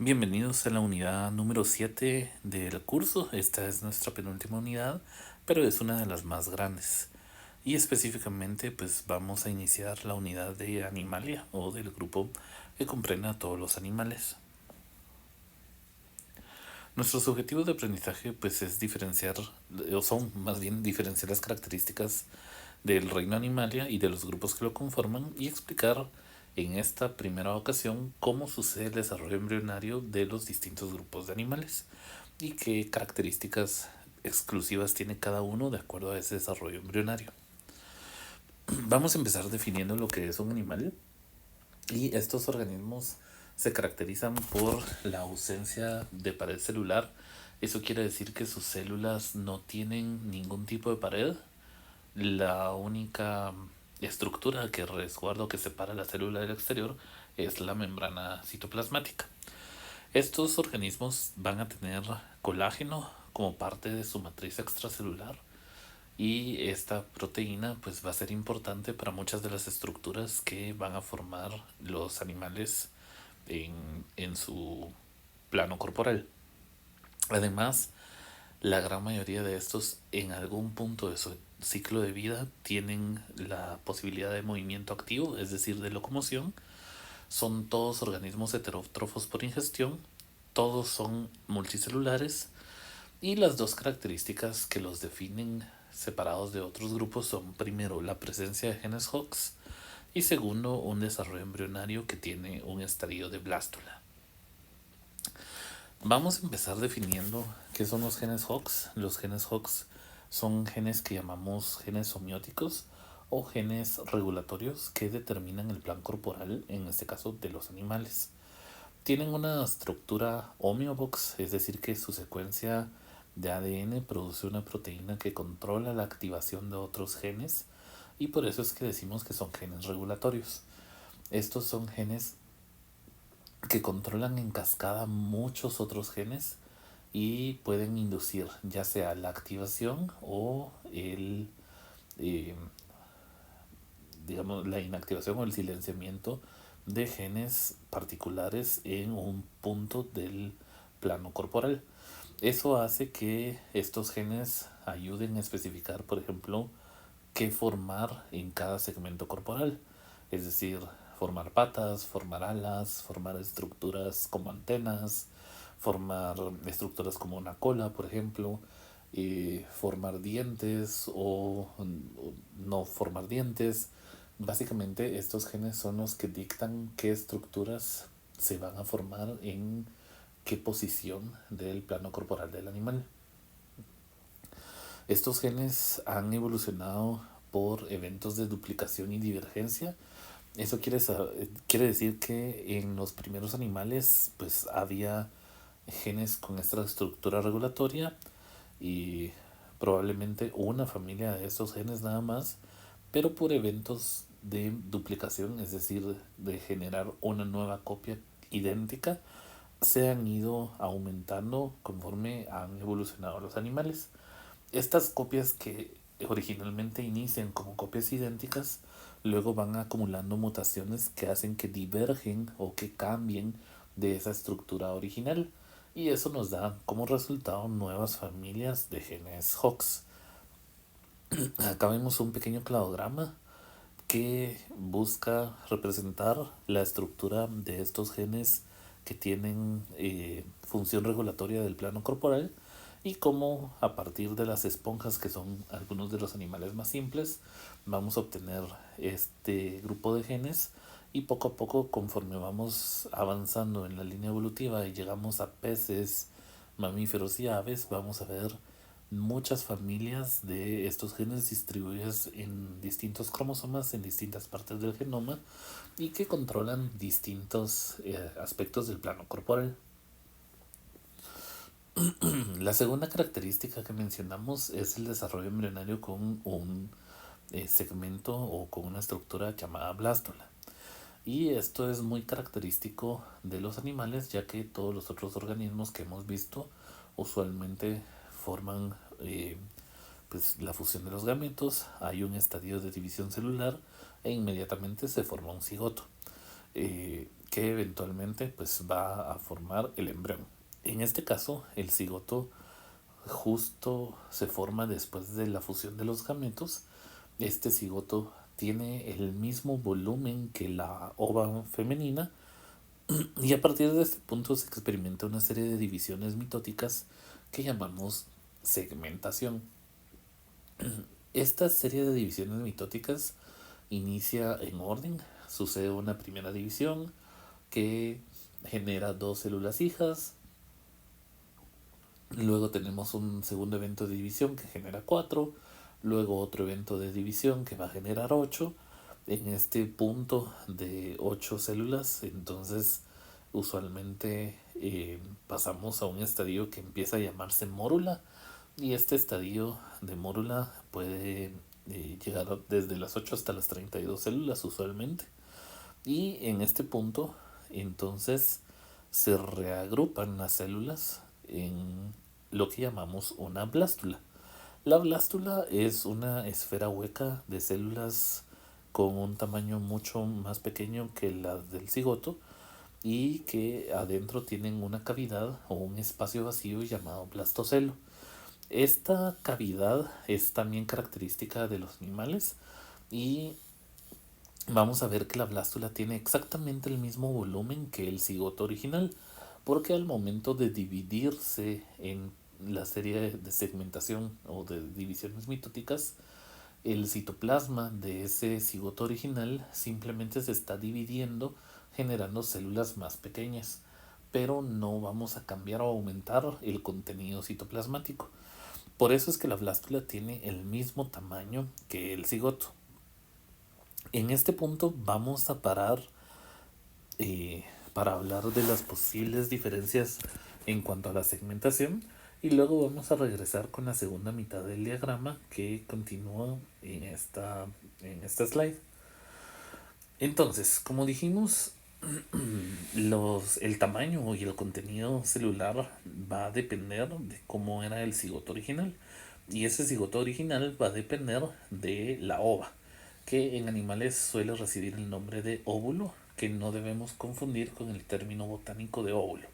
Bienvenidos a la unidad número 7 del curso. Esta es nuestra penúltima unidad, pero es una de las más grandes. Y específicamente pues vamos a iniciar la unidad de Animalia o del grupo que comprende a todos los animales. Nuestros objetivos de aprendizaje pues es diferenciar, o son más bien diferenciar las características del reino Animalia y de los grupos que lo conforman y explicar en esta primera ocasión cómo sucede el desarrollo embrionario de los distintos grupos de animales y qué características exclusivas tiene cada uno de acuerdo a ese desarrollo embrionario. Vamos a empezar definiendo lo que es un animal y estos organismos se caracterizan por la ausencia de pared celular. Eso quiere decir que sus células no tienen ningún tipo de pared. La única estructura que resguarda o que separa la célula del exterior es la membrana citoplasmática. Estos organismos van a tener colágeno como parte de su matriz extracelular y esta proteína pues va a ser importante para muchas de las estructuras que van a formar los animales en su plano corporal. Además, la gran mayoría de estos en algún punto de su ciclo de vida tienen la posibilidad de movimiento activo, es decir, de locomoción. Son todos organismos heterótrofos por ingestión, todos son multicelulares y las dos características que los definen separados de otros grupos son primero la presencia de genes Hox y segundo un desarrollo embrionario que tiene un estadio de blástula. Vamos a empezar definiendo qué son los genes Hox. Los genes Hox son genes que llamamos genes somióticos o genes regulatorios que determinan el plan corporal, en este caso de los animales. Tienen una estructura homeobox, es decir, que su secuencia de ADN produce una proteína que controla la activación de otros genes y por eso es que decimos que son genes regulatorios. Estos son genes que controlan en cascada muchos otros genes y pueden inducir ya sea la activación o eh, digamos, la inactivación o el silenciamiento de genes particulares en un punto del plano corporal. Eso hace que estos genes ayuden a especificar, por ejemplo, qué formar en cada segmento corporal. Es decir, formar patas, formar alas, formar estructuras como antenas, formar estructuras como una cola, por ejemplo, formar dientes o no formar dientes. Básicamente estos genes son los que dictan qué estructuras se van a formar en qué posición del plano corporal del animal. Estos genes han evolucionado por eventos de duplicación y divergencia. Eso quiere decir que en los primeros animales pues había genes con esta estructura regulatoria y probablemente una familia de estos genes nada más, pero por eventos de duplicación, es decir, de generar una nueva copia idéntica, se han ido aumentando conforme han evolucionado los animales. Estas copias que originalmente inician como copias idénticas, luego van acumulando mutaciones que hacen que divergen o que cambien de esa estructura original. Y eso nos da como resultado nuevas familias de genes Hox. Acá vemos un pequeño cladograma que busca representar la estructura de estos genes que tienen función regulatoria del plano corporal y cómo a partir de las esponjas, que son algunos de los animales más simples, vamos a obtener este grupo de genes y poco a poco, conforme vamos avanzando en la línea evolutiva y llegamos a peces, mamíferos y aves, vamos a ver muchas familias de estos genes distribuidas en distintos cromosomas en distintas partes del genoma y que controlan distintos aspectos del plano corporal. La segunda característica que mencionamos es el desarrollo embrionario con un segmento o con una estructura llamada blástula. Y esto es muy característico de los animales, ya que todos los otros organismos que hemos visto usualmente forman pues, la fusión de los gametos, hay un estadio de división celular e inmediatamente se forma un cigoto. que eventualmente pues va a formar el embrión. En este caso, el cigoto justo se forma después de la fusión de los gametos. Este cigoto tiene el mismo volumen que la ova femenina y a partir de este punto se experimenta una serie de divisiones mitóticas que llamamos segmentación. Esta serie de divisiones mitóticas inicia en orden. Sucede una primera división que genera dos células hijas. Luego tenemos un segundo evento de división que genera 4. Luego otro evento de división que va a generar 8. En este punto de 8 células, entonces usualmente pasamos a un estadio que empieza a llamarse mórula. Y este estadio de mórula puede llegar desde las 8 hasta las 32 células usualmente. Y en este punto, entonces, se reagrupan las células en lo que llamamos una blástula. La blástula es una esfera hueca de células con un tamaño mucho más pequeño que la del cigoto y que adentro tienen una cavidad o un espacio vacío llamado blastocelo. Esta cavidad es también característica de los animales y vamos a ver que la blástula tiene exactamente el mismo volumen que el cigoto original, porque al momento de dividirse en la serie de segmentación o de divisiones mitóticas, el citoplasma de ese cigoto original simplemente se está dividiendo generando células más pequeñas, pero no vamos a cambiar o aumentar el contenido citoplasmático. Por eso es que la blástula tiene el mismo tamaño que el cigoto. En este punto vamos a parar para hablar de las posibles diferencias en cuanto a la segmentación y luego vamos a regresar con la segunda mitad del diagrama que continúa en esta slide. Entonces, como dijimos, el tamaño y el contenido celular va a depender de cómo era el cigoto original. Y ese cigoto original va a depender de la ova, que en animales suele recibir el nombre de óvulo, que no debemos confundir con el término botánico de óvulo.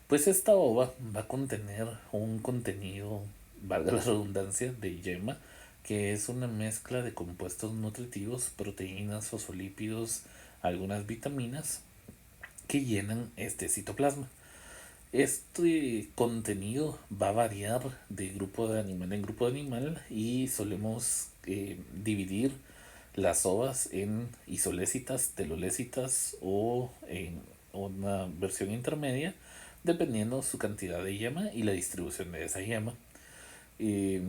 Pues esta ova va a contener un contenido, valga la redundancia, de yema, que es una mezcla de compuestos nutritivos, proteínas, fosfolípidos, algunas vitaminas que llenan este citoplasma. Este contenido va a variar de grupo de animal en grupo de animal y solemos dividir las ovas en isolécitas, telolécitas o en una versión intermedia dependiendo su cantidad de yema y la distribución de esa yema, eh,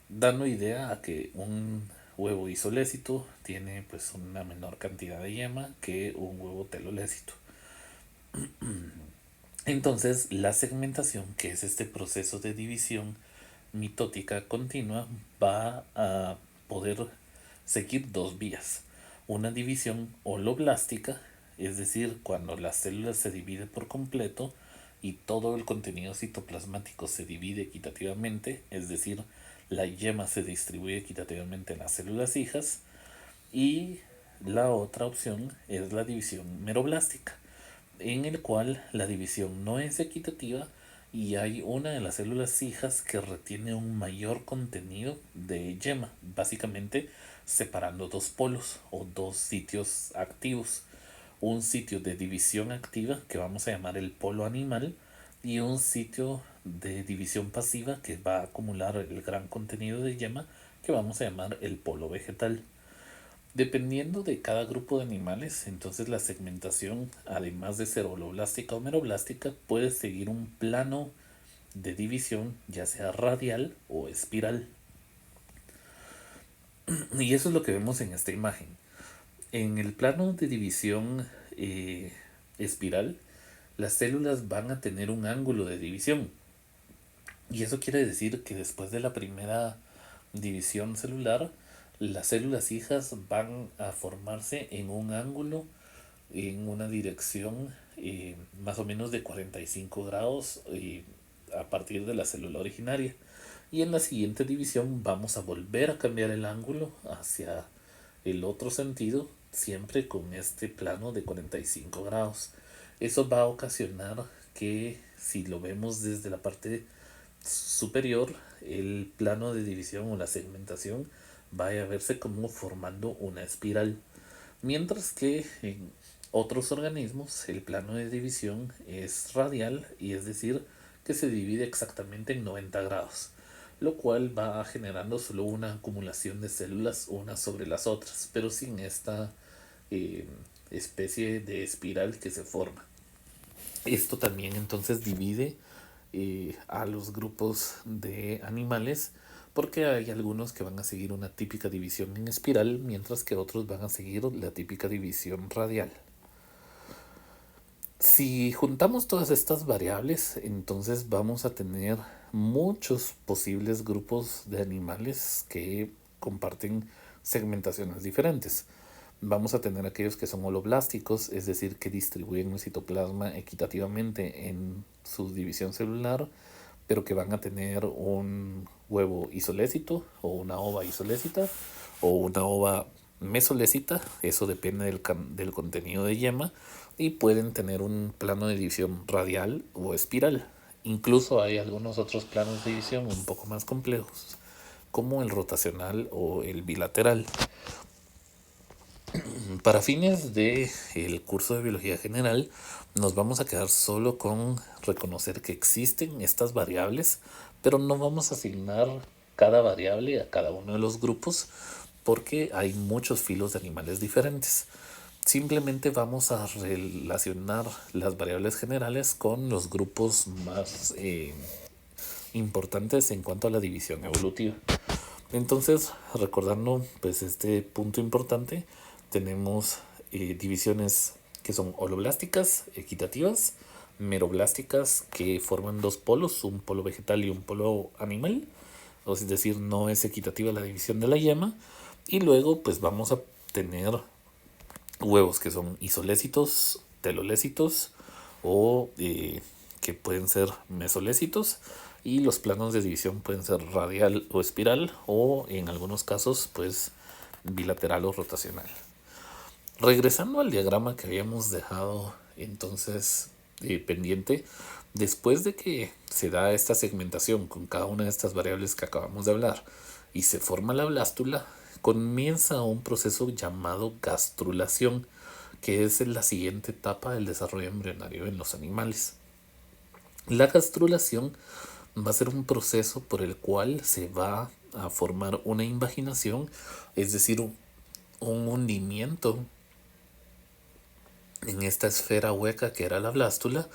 dando idea a que un huevo isolécito tiene pues una menor cantidad de yema que un huevo telolécito. Entonces, la segmentación, que es este proceso de división mitótica continua, va a poder seguir dos vías. Una división holoblástica, es decir, cuando la célula se divide por completo y todo el contenido citoplasmático se divide equitativamente, es decir, la yema se distribuye equitativamente en las células hijas. Y la otra opción es la división meroblástica, en el cual la división no es equitativa y hay una de las células hijas que retiene un mayor contenido de yema, básicamente separando dos polos o dos sitios activos. Un sitio de división activa que vamos a llamar el polo animal y un sitio de división pasiva que va a acumular el gran contenido de yema que vamos a llamar el polo vegetal. Dependiendo de cada grupo de animales, entonces la segmentación, además de ser holoblástica o meroblástica, puede seguir un plano de división, ya sea radial o espiral. Y eso es lo que vemos en esta imagen. En el plano de división espiral, las células van a tener un ángulo de división. Y eso quiere decir que después de la primera división celular, las células hijas van a formarse en un ángulo, en una dirección más o menos de 45 grados a partir de la célula originaria. Y en la siguiente división vamos a volver a cambiar el ángulo hacia el otro sentido siempre con este plano de 45 grados. Eso va a ocasionar que, si lo vemos desde la parte superior, el plano de división o la segmentación vaya a verse como formando una espiral. Mientras que en otros organismos el plano de división es radial, y es decir, que se divide exactamente en 90 grados, lo cual va generando solo una acumulación de células unas sobre las otras, pero sin esta eh, especie de espiral que se forma. Esto también entonces divide a los grupos de animales, porque hay algunos que van a seguir una típica división en espiral, mientras que otros van a seguir la típica división radial. Si juntamos todas estas variables, entonces vamos a tener muchos posibles grupos de animales que comparten segmentaciones diferentes. Vamos a tener aquellos que son holoblásticos, es decir, que distribuyen el citoplasma equitativamente en su división celular, pero que van a tener un huevo isolécito o una ova isolécita o una ova mesolécita, eso depende del contenido de yema, y pueden tener un plano de división radial o espiral. Incluso hay algunos otros planos de división un poco más complejos, como el rotacional o el bilateral. Para fines del curso de biología general, nos vamos a quedar solo con reconocer que existen estas variables, pero no vamos a asignar cada variable a cada uno de los grupos, porque hay muchos filos de animales diferentes. Simplemente vamos a relacionar las variables generales con los grupos más importantes en cuanto a la división evolutiva. Entonces, recordando pues este punto importante, tenemos divisiones que son holoblásticas, equitativas, meroblásticas, que forman dos polos, un polo vegetal y un polo animal, o es decir, no es equitativa la división de la yema. Y luego pues vamos a tener huevos que son isolécitos, telolécitos o que pueden ser mesolécitos, y los planos de división pueden ser radial o espiral, o en algunos casos pues bilateral o rotacional. Regresando al diagrama que habíamos dejado entonces pendiente, después de que se da esta segmentación con cada una de estas variables que acabamos de hablar y se forma la blástula, comienza un proceso llamado gastrulación, que es la siguiente etapa del desarrollo embrionario en los animales. La gastrulación va a ser un proceso por el cual se va a formar una invaginación, es decir, un hundimiento en esta esfera hueca que era la blástula,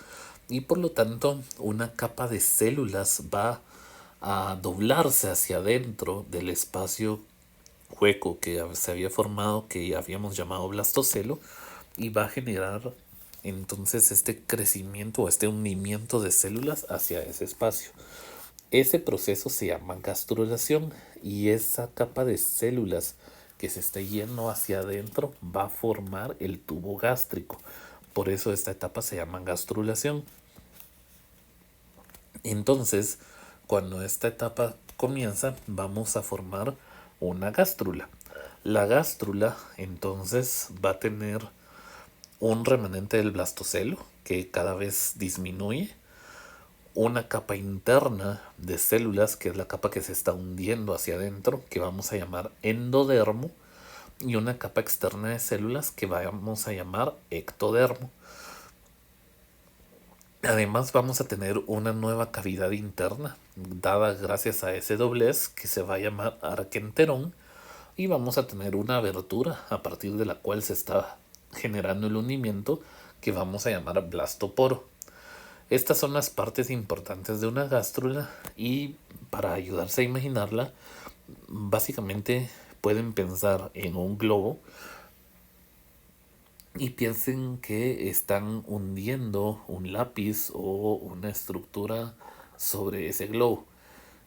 y por lo tanto una capa de células va a doblarse hacia adentro del espacio hueco que se había formado, que habíamos llamado blastocelo, y va a generar entonces este crecimiento o este hundimiento de células hacia ese espacio. Ese proceso se llama gastrulación, y esa capa de células que se está yendo hacia adentro va a formar el tubo gástrico. Por eso esta etapa se llama gastrulación. Entonces, cuando esta etapa comienza, vamos a formar una gástrula. La gástrula entonces va a tener un remanente del blastocelo que cada vez disminuye, una capa interna de células, que es la capa que se está hundiendo hacia adentro, que vamos a llamar endodermo, y una capa externa de células que vamos a llamar ectodermo. Además vamos a tener una nueva cavidad interna dada gracias a ese doblez, que se va a llamar arquenterón, y vamos a tener una abertura a partir de la cual se está generando el hundimiento, que vamos a llamar blastoporo. Estas son las partes importantes de una gástrula, y para ayudarse a imaginarla, básicamente pueden pensar en un globo y piensen que están hundiendo un lápiz o una estructura sobre ese globo.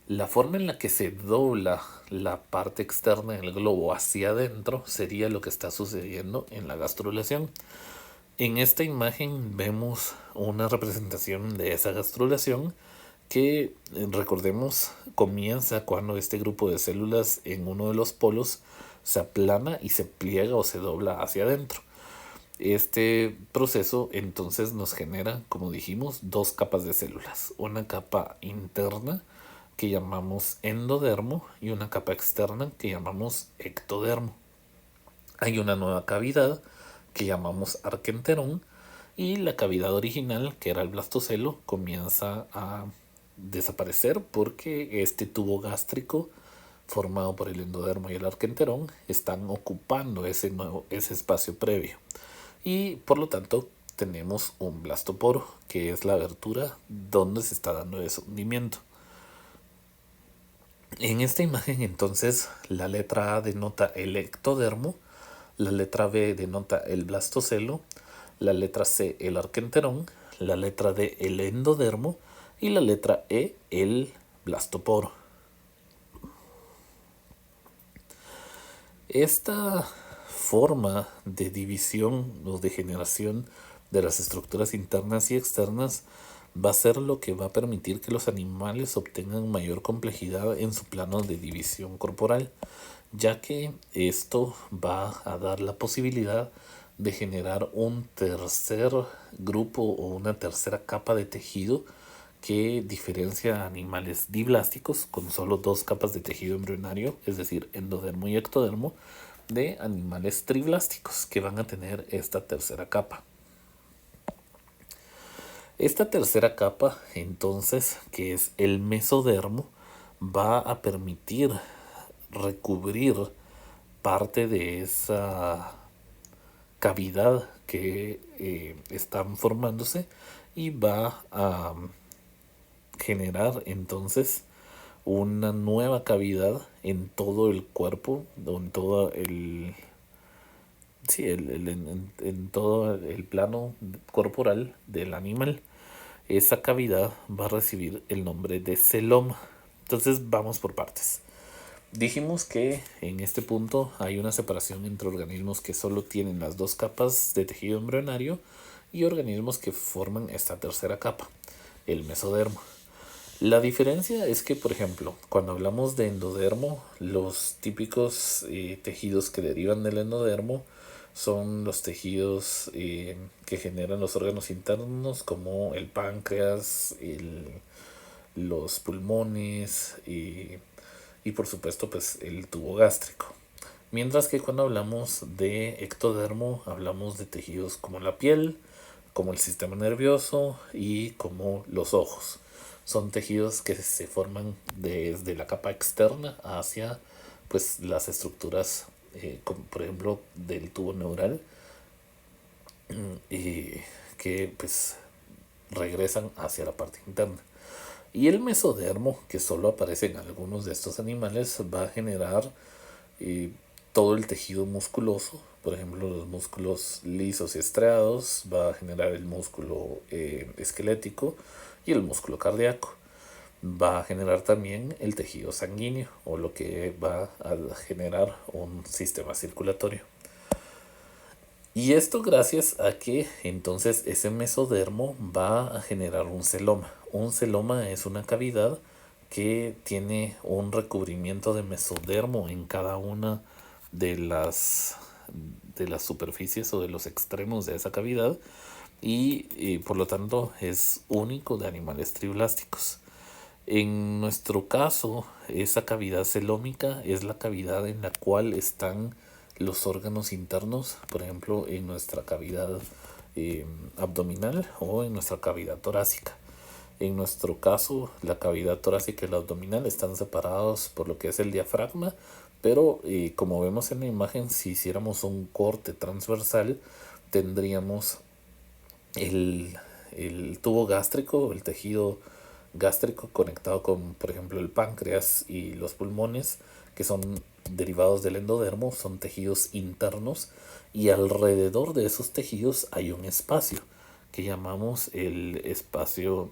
La forma en la que se dobla la parte externa del globo hacia adentro sería lo que está sucediendo en la gastrulación. En esta imagen vemos una representación de esa gastrulación que, recordemos, comienza cuando este grupo de células en uno de los polos se aplana y se pliega o se dobla hacia adentro. Este proceso entonces nos genera, como dijimos, dos capas de células. Una capa interna que llamamos endodermo y una capa externa que llamamos ectodermo. Hay una nueva cavidad que llamamos arquenterón y la cavidad original, que era el blastocelo, comienza a desaparecer porque este tubo gástrico formado por el endodermo y el arquenterón están ocupando ese espacio previo. Y por lo tanto tenemos un blastoporo, que es la abertura donde se está dando ese hundimiento. En esta imagen entonces la letra A denota el ectodermo, la letra B denota el blastocelo, la letra C el arquenterón, la letra D el endodermo y la letra E el blastoporo. Esta forma de división o de generación de las estructuras internas y externas va a ser lo que va a permitir que los animales obtengan mayor complejidad en su plano de división corporal, ya que esto va a dar la posibilidad de generar un tercer grupo o una tercera capa de tejido que diferencia a animales diblásticos con solo dos capas de tejido embrionario, es decir, endodermo y ectodermo, de animales triblásticos que van a tener esta tercera capa. Esta tercera capa, entonces, que es el mesodermo, va a permitir recubrir parte de esa cavidad que están formándose y va a generar entonces una nueva cavidad en todo el cuerpo, en todo en todo el plano corporal del animal. Esa cavidad va a recibir el nombre de celoma. Entonces vamos por partes. Dijimos que en este punto hay una separación entre organismos que solo tienen las dos capas de tejido embrionario y organismos que forman esta tercera capa, el mesodermo. La diferencia es que, por ejemplo, cuando hablamos de endodermo, los típicos tejidos que derivan del endodermo son los tejidos que generan los órganos internos como el páncreas, los pulmones y por supuesto pues el tubo gástrico. Mientras que cuando hablamos de ectodermo hablamos de tejidos como la piel, como el sistema nervioso y como los ojos. Son tejidos que se forman desde la capa externa hacia pues las estructuras como por ejemplo del tubo neural que pues regresan hacia la parte interna. Y el mesodermo, que solo aparece en algunos de estos animales, va a generar todo el tejido musculoso, por ejemplo los músculos lisos y estriados, va a generar el músculo esquelético y el músculo cardíaco. Va a generar también el tejido sanguíneo o lo que va a generar un sistema circulatorio. Y esto gracias a que entonces ese mesodermo va a generar un celoma. Un celoma es una cavidad que tiene un recubrimiento de mesodermo en cada una de las superficies o de los extremos de esa cavidad y por lo tanto es único de animales triblásticos. En nuestro caso, esa cavidad celómica es la cavidad en la cual están los órganos internos, por ejemplo, en nuestra cavidad abdominal o en nuestra cavidad torácica. En nuestro caso, la cavidad torácica y la abdominal están separados por lo que es el diafragma, pero como vemos en la imagen, si hiciéramos un corte transversal, tendríamos el tubo gástrico, el tejido gástrico conectado con, por ejemplo, el páncreas y los pulmones, que son derivados del endodermo, son tejidos internos y alrededor de esos tejidos hay un espacio que llamamos el espacio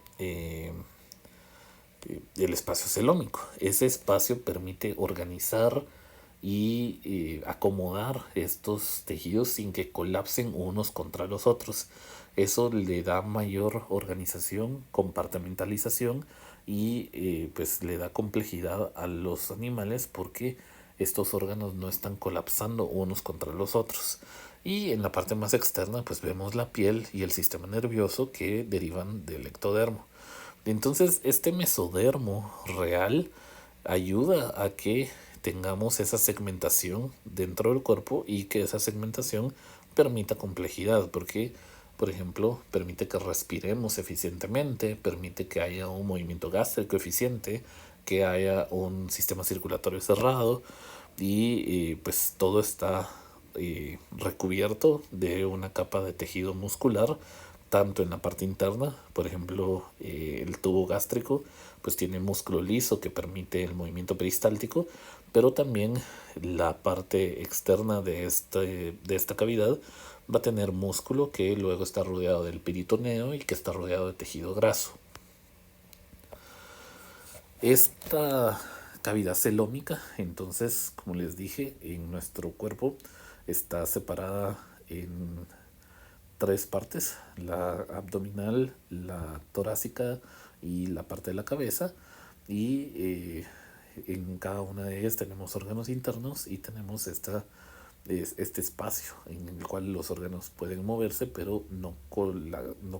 celómico. Ese espacio permite organizar y acomodar estos tejidos sin que colapsen unos contra los otros. Eso le da mayor organización, compartimentalización y pues le da complejidad a los animales porque estos órganos no están colapsando unos contra los otros. Y en la parte más externa pues vemos la piel y el sistema nervioso que derivan del ectodermo. Entonces este mesodermo real ayuda a que tengamos esa segmentación dentro del cuerpo y que esa segmentación permita complejidad, porque por ejemplo permite que respiremos eficientemente, permite que haya un movimiento gástrico eficiente, que haya un sistema circulatorio cerrado y pues todo está recubierto de una capa de tejido muscular, tanto en la parte interna, por ejemplo, el tubo gástrico, pues tiene músculo liso que permite el movimiento peristáltico, pero también la parte externa de esta cavidad va a tener músculo que luego está rodeado del peritoneo y que está rodeado de tejido graso. Esta cavidad celómica, entonces, como les dije, en nuestro cuerpo está separada en tres partes: la abdominal, la torácica y la parte de la cabeza. Y en cada una de ellas tenemos órganos internos y tenemos este espacio en el cual los órganos pueden moverse, pero no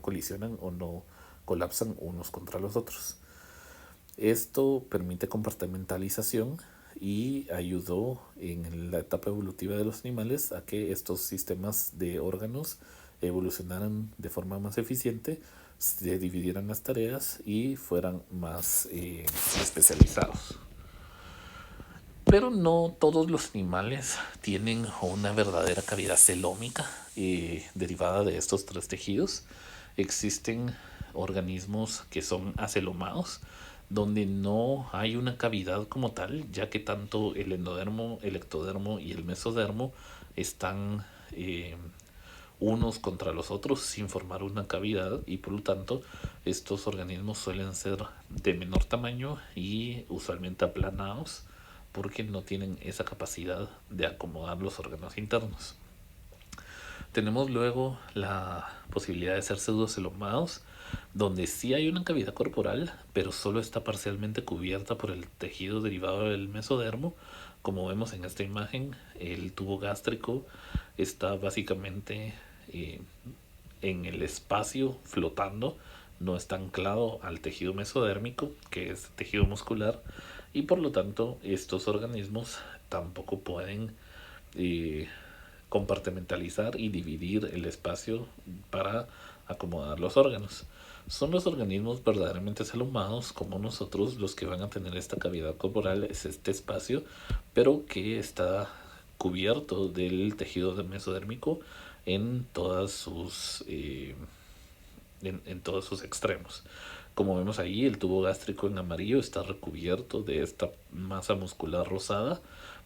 colisionan o no colapsan unos contra los otros. Esto permite compartimentalización y ayudó en la etapa evolutiva de los animales a que estos sistemas de órganos evolucionaran de forma más eficiente, se dividieran las tareas y fueran más especializados. Pero no todos los animales tienen una verdadera cavidad celómica derivada de estos tres tejidos. Existen organismos que son acelomados, donde no hay una cavidad como tal, ya que tanto el endodermo, el ectodermo y el mesodermo están unos contra los otros sin formar una cavidad, y por lo tanto estos organismos suelen ser de menor tamaño y usualmente aplanados porque no tienen esa capacidad de acomodar los órganos internos. Tenemos luego la posibilidad de ser pseudocelomados, donde sí hay una cavidad corporal, pero solo está parcialmente cubierta por el tejido derivado del mesodermo. Como vemos en esta imagen, el tubo gástrico está básicamente en el espacio flotando, no está anclado al tejido mesodérmico, que es tejido muscular, y por lo tanto estos organismos tampoco pueden compartimentalizar y dividir el espacio para acomodar los órganos. Son los organismos verdaderamente celomados como nosotros los que van a tener esta cavidad corporal, es este espacio, pero que está cubierto del tejido mesodérmico en todas sus en todos sus extremos. Como vemos ahí, el tubo gástrico en amarillo está recubierto de esta masa muscular rosada,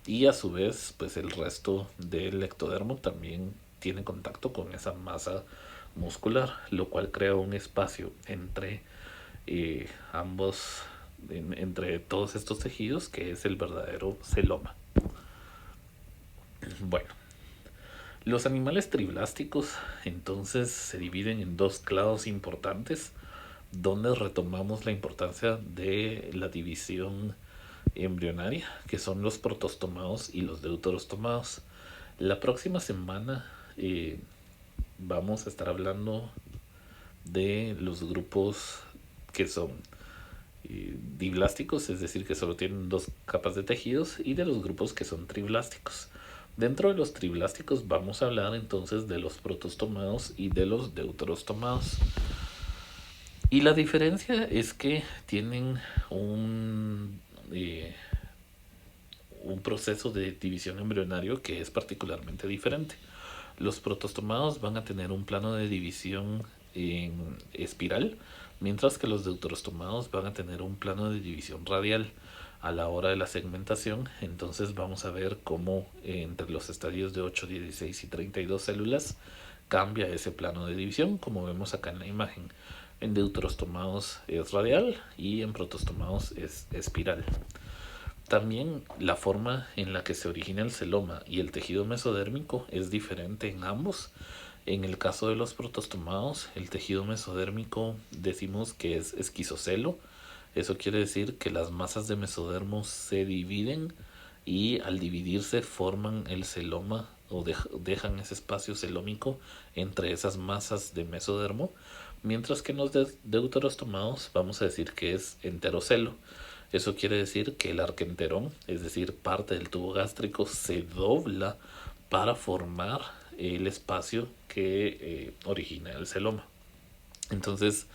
y a su vez pues el resto del ectodermo también tiene contacto con esa masa muscular, lo cual crea un espacio entre entre todos estos tejidos, que es el verdadero celoma. Bueno, los animales triblásticos entonces se dividen en dos clados importantes, donde retomamos la importancia de la división embrionaria, que son los protostomados y los deuterostomados. La próxima semana vamos a estar hablando de los grupos que son diblásticos, es decir, que solo tienen dos capas de tejidos, y de los grupos que son triblásticos. Dentro de los triblásticos vamos a hablar entonces de los protostomados y de los deuterostomados. Y la diferencia es que tienen un proceso de división embrionario que es particularmente diferente. Los protostomados van a tener un plano de división en espiral, mientras que los deuterostomados van a tener un plano de división radial. A la hora de la segmentación, entonces vamos a ver cómo entre los estadios de 8, 16 y 32 células cambia ese plano de división, como vemos acá en la imagen. En deuterostomados es radial y en protostomados es espiral. También la forma en la que se origina el celoma y el tejido mesodérmico es diferente en ambos. En el caso de los protostomados, el tejido mesodérmico decimos que es esquizocelo. Eso quiere decir que las masas de mesodermo se dividen y al dividirse forman el celoma o dejan ese espacio celómico entre esas masas de mesodermo, mientras que en los deuterostomados vamos a decir que es enterocelo. Eso quiere decir que el arquenterón, es decir, parte del tubo gástrico, se dobla para formar el espacio que origina el celoma. Entonces,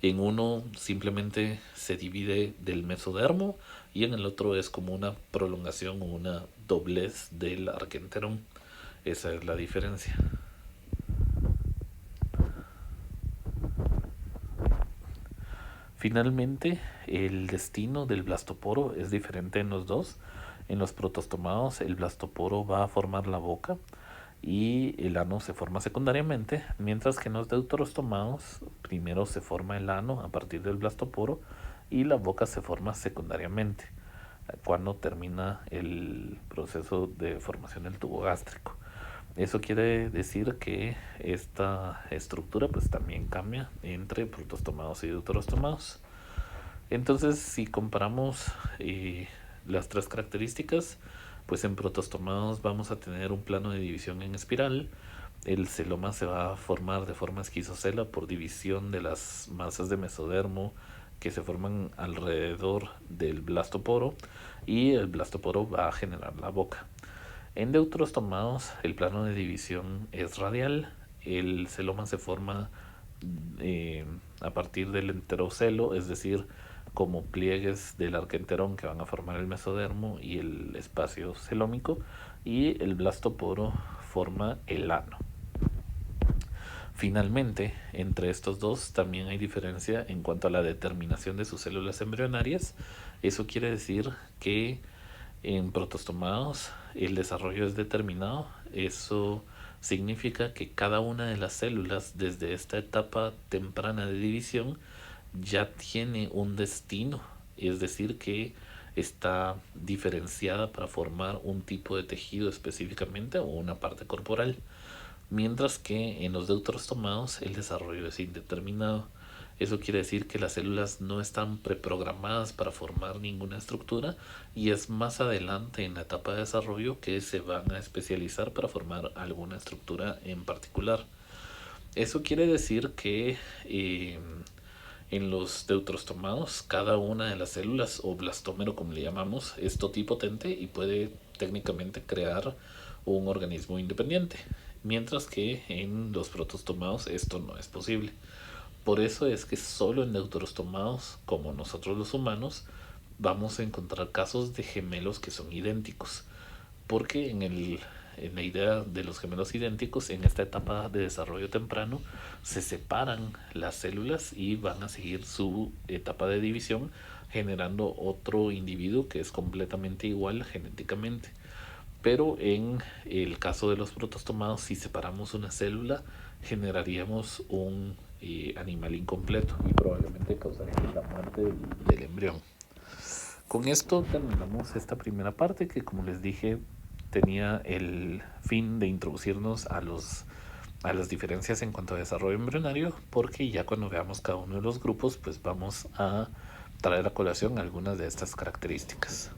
en uno simplemente se divide del mesodermo y en el otro es como una prolongación o una doblez del arquenterón. Esa es la diferencia. Finalmente, el destino del blastoporo es diferente en los dos. En los protostomados, el blastoporo va a formar la boca y el ano se forma secundariamente, mientras que en los deuterostomados primero se forma el ano a partir del blastoporo y la boca se forma secundariamente cuando termina el proceso de formación del tubo gástrico. Eso quiere decir que esta estructura pues también cambia entre protostomados y deuterostomados. Entonces, si comparamos las tres características, pues en protostomados vamos a tener un plano de división en espiral. El celoma se va a formar de forma esquizocela por división de las masas de mesodermo que se forman alrededor del blastoporo, y el blastoporo va a generar la boca. En deuterostomados el plano de división es radial. El celoma se forma a partir del enterocelo, es decir, como pliegues del arquenterón que van a formar el mesodermo y el espacio celómico, y el blastoporo forma el ano. Finalmente, entre estos dos también hay diferencia en cuanto a la determinación de sus células embrionarias. Eso quiere decir que en protostomados el desarrollo es determinado. Eso significa que cada una de las células desde esta etapa temprana de división ya tiene un destino, es decir, que está diferenciada para formar un tipo de tejido específicamente o una parte corporal, mientras que en los deuterostomados el desarrollo es indeterminado. Eso quiere decir que las células no están preprogramadas para formar ninguna estructura y es más adelante en la etapa de desarrollo que se van a especializar para formar alguna estructura en particular. Eso quiere decir que en los deuterostomados cada una de las células, o blastómero como le llamamos, es totipotente y puede técnicamente crear un organismo independiente, mientras que en los protostomados esto no es posible. Por eso es que solo en deuterostomados, como nosotros los humanos, vamos a encontrar casos de gemelos que son idénticos, porque en la idea de los gemelos idénticos, en esta etapa de desarrollo temprano, se separan las células y van a seguir su etapa de división, generando otro individuo que es completamente igual genéticamente. Pero en el caso de los protostomados, si separamos una célula, generaríamos un animal incompleto y probablemente causaríamos la muerte del embrión. Con esto terminamos esta primera parte que, como les dije, tenía el fin de introducirnos a las diferencias en cuanto a desarrollo embrionario, porque ya cuando veamos cada uno de los grupos, pues vamos a traer a colación algunas de estas características.